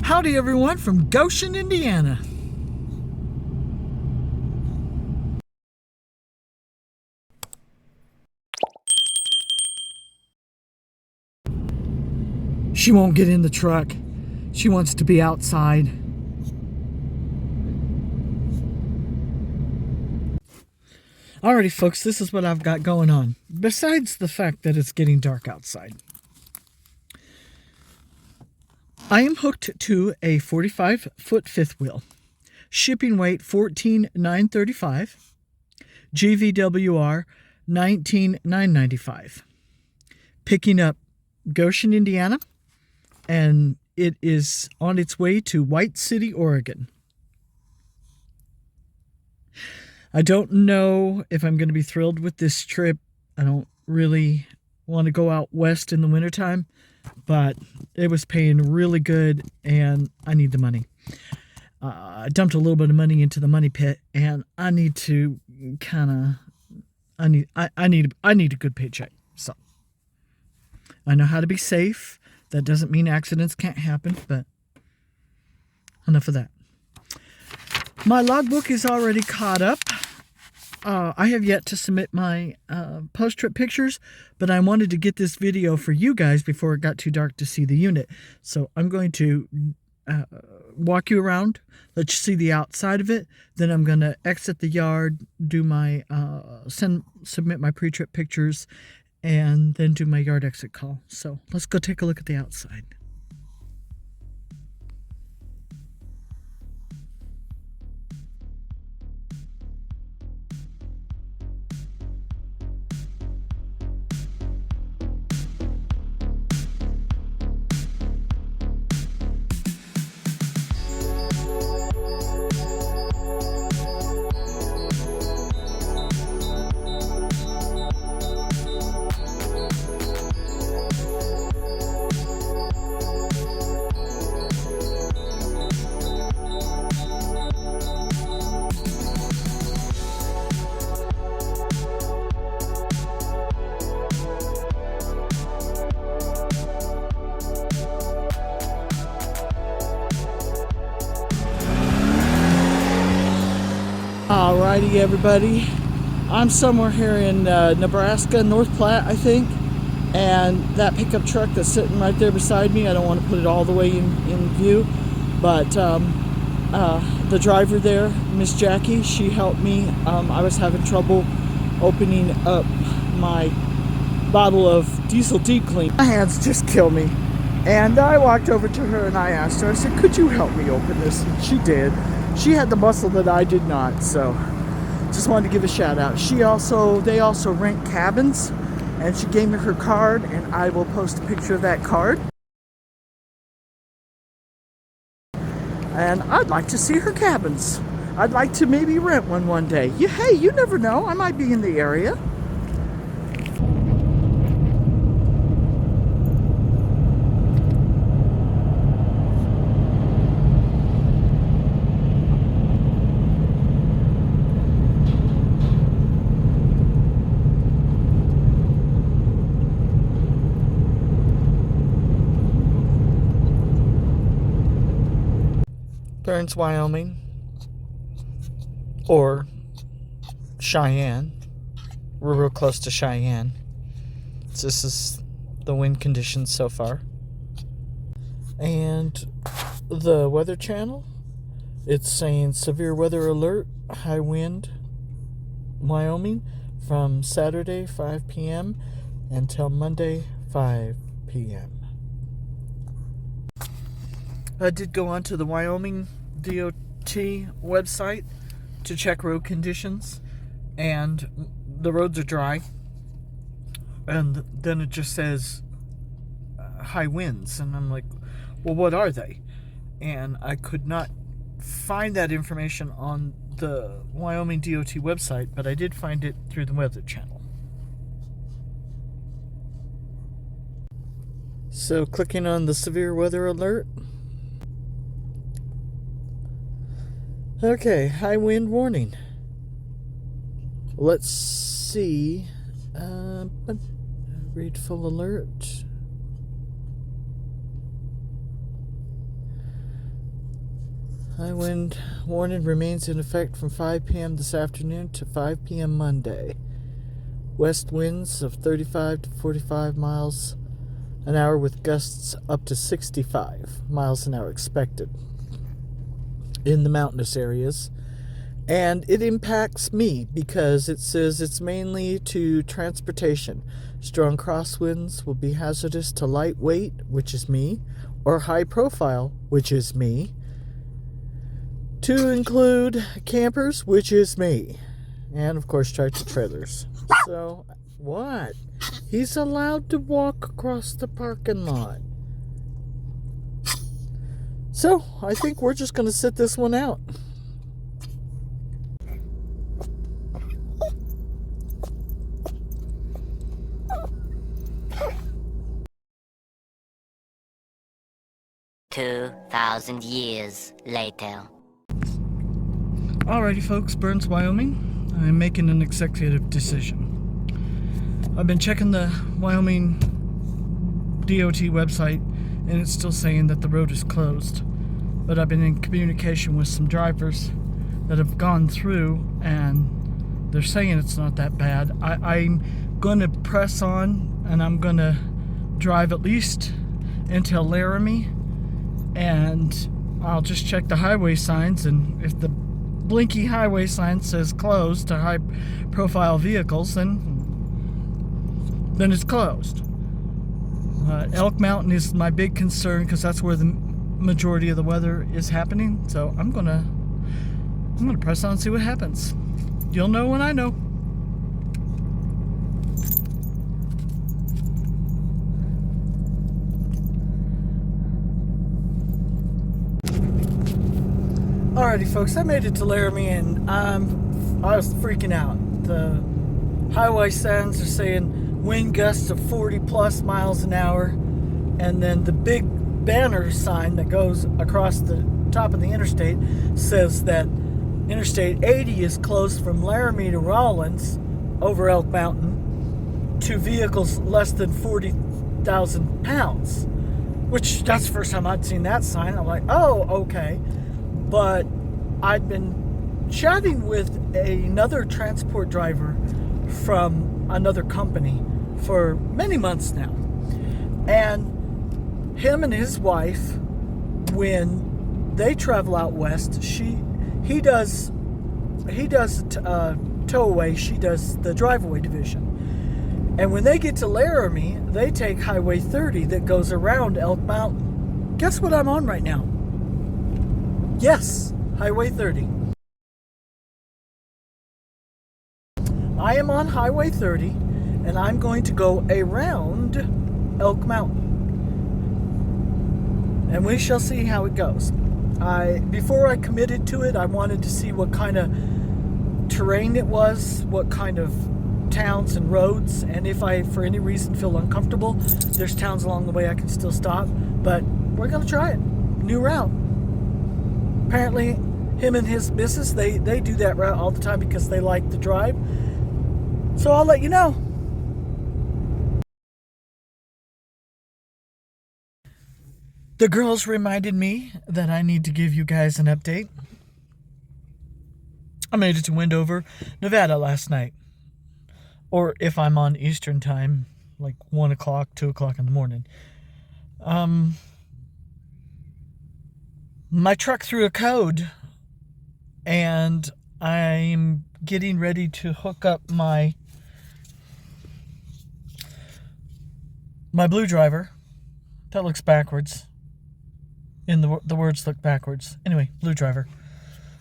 Howdy everyone from Goshen, Indiana. She won't get in the truck. She wants to be outside. Alrighty folks, this is what I've got going on. Besides the fact that it's getting dark outside. I am hooked to a 45-foot fifth wheel. Shipping weight 14,935. GVWR 19,995. Picking up Goshen, Indiana, and it is on its way to White City, Oregon. I don't know if I'm going to be thrilled with this trip. I don't really want to go out west in the wintertime, but it was paying really good and I need the money. I dumped a little bit of money into the money pit and I need to I need a good paycheck. So I know how to be safe. That doesn't mean accidents can't happen, but enough of that. My logbook is already caught up. I have yet to submit my post-trip pictures, but I wanted to get this video for you guys before it got too dark to see the unit. So I'm going to walk you around, let you see the outside of it. Then I'm going to exit the yard, do my submit my pre-trip pictures, and then do my yard exit call. So let's go take a look at the outside. Alrighty everybody, I'm somewhere here in Nebraska, North Platte I think, and that pickup truck that's sitting right there beside me, I don't want to put it all the way in view, but the driver there, Miss Jackie, she helped me. I was having trouble opening up my bottle of diesel deep clean. My hands just kill me, and I walked over to her and I asked her, I said, could you help me open this? And she did. She had the muscle that I did not, so just wanted to give a shout out. They also rent cabins, and she gave me her card, and I will post a picture of that card. And I'd like to see her cabins. I'd like to maybe rent one day. Hey, you never know, I might be in the area. Burns, Wyoming, or Cheyenne. We're real close to Cheyenne. This is the wind conditions so far. And the Weather Channel, it's saying severe weather alert, high wind, Wyoming, from Saturday 5 p.m. until Monday 5 p.m. I did go onto the Wyoming DOT website to check road conditions, and the roads are dry, and then it just says high winds, and I'm like, well, what are they? And I could not find that information on the Wyoming DOT website, but I did find it through the Weather Channel. So clicking on the severe weather alert. Okay, high wind warning. Let's see. Read full alert. High wind warning remains in effect from 5 p.m. this afternoon to 5 p.m. Monday. West winds of 35 to 45 miles an hour with gusts up to 65 miles an hour expected in the mountainous areas. And it impacts me because it says it's mainly to transportation. Strong crosswinds will be hazardous to lightweight, which is me, or high profile, which is me, to include campers, which is me, and of course tractor trailers. So, what? He's allowed to walk across the parking lot. So, I think we're just going to sit this one out. $2,000 years later. Alrighty folks, Burns, Wyoming. I'm making an executive decision. I've been checking the Wyoming DOT website and it's still saying that the road is closed. But I've been in communication with some drivers that have gone through and they're saying it's not that bad. I'm going to press on and I'm going to drive at least until Laramie, and I'll just check the highway signs, and if the blinky highway sign says closed to high profile vehicles, then it's closed. Elk Mountain is my big concern because that's where the majority of the weather is happening. So I'm gonna press on and see what happens. You'll know when I know. Alrighty folks, I made it to Laramie and I was freaking out. The highway signs are saying wind gusts of 40 plus miles an hour, and then the big banner sign that goes across the top of the interstate says that Interstate 80 is closed from Laramie to Rawlins over Elk Mountain to vehicles less than 40,000 pounds, which that's the first time I'd seen that sign. I'm like, oh, okay. But I'd been chatting with another transport driver from another company for many months now. And him and his wife, when they travel out west, he does towaway, she does the drive-away division. And when they get to Laramie, they take Highway 30 that goes around Elk Mountain. Guess what I'm on right now? Yes, Highway 30. I am on Highway 30, and I'm going to go around Elk Mountain. And we shall see how it goes. Before I committed to it, I wanted to see what kind of terrain it was, what kind of towns and roads, and if I, for any reason, feel uncomfortable, there's towns along the way I can still stop. But we're going to try it. New route. Apparently, him and his missus, they do that route all the time because they like the drive. So I'll let you know. The girls reminded me that I need to give you guys an update. I made it to Wendover, Nevada last night. Or if I'm on Eastern time, like 1 o'clock, 2 o'clock in the morning. My truck threw a code, and I'm getting ready to hook up my Blue Driver. That looks backwards. And the words look backwards. Anyway, Blue Driver.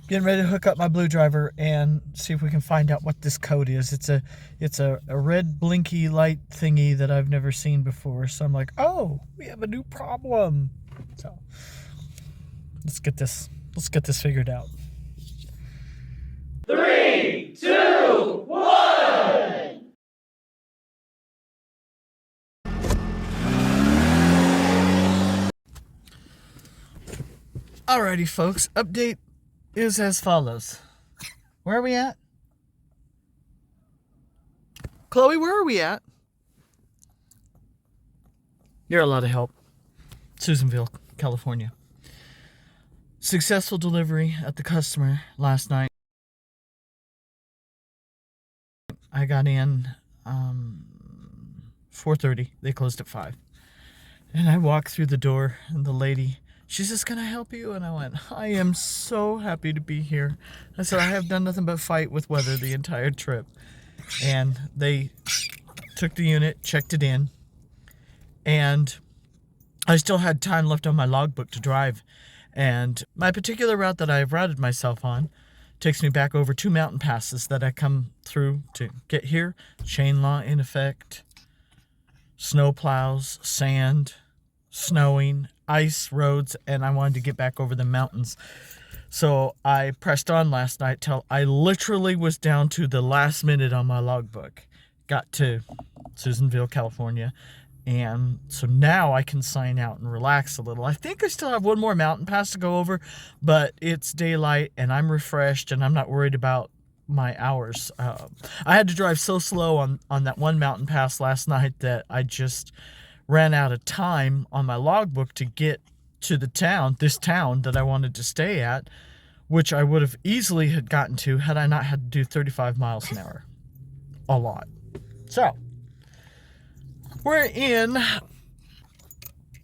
Getting ready to hook up my Blue Driver and see if we can find out what this code is. It's a red blinky light thingy that I've never seen before. So I'm like, oh, we have a new problem. So let's get this figured out. 3, 2, 1. Alrighty, folks. Update is as follows. Where are we at? Chloe, where are we at? You're a lot of help. Susanville, California. Successful delivery at the customer last night. I got in 4:30. They closed at 5. And I walked through the door, and the lady, she says, "Can I help you?" And I went, "I am so happy to be here." I said, "I have done nothing but fight with weather the entire trip." And they took the unit, checked it in, and I still had time left on my logbook to drive. And my particular route that I've routed myself on takes me back over 2 mountain passes that I come through to get here. Chain law in effect, snow plows, sand, snowing, ice roads, and I wanted to get back over the mountains. So I pressed on last night till I literally was down to the last minute on my logbook. Got to Susanville, California. And so now I can sign out and relax a little. I think I still have one more mountain pass to go over, but it's daylight and I'm refreshed and I'm not worried about my hours. I had to drive so slow on that one mountain pass last night that I just ran out of time on my logbook to get to this town that I wanted to stay at, which I would have easily had gotten to had I not had to do 35 miles an hour. A lot. So we're in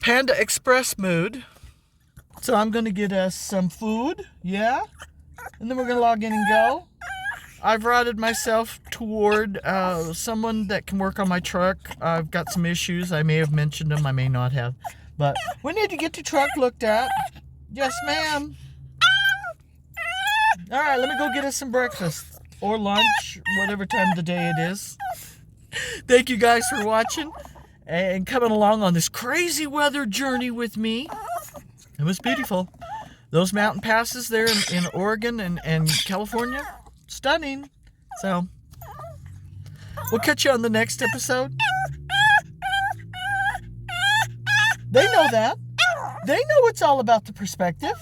Panda Express mood. So I'm going to get us some food, yeah? And then we're going to log in and go. I've routed myself toward someone that can work on my truck. I've got some issues. I may have mentioned them. I may not have. But we need to get the truck looked at. Yes, ma'am. All right, let me go get us some breakfast. Or lunch, whatever time of the day it is. Thank you guys for watching and coming along on this crazy weather journey with me. It was beautiful. Those mountain passes there in Oregon and California, stunning. So we'll catch you on the next episode. They know that. They know it's all about the perspective.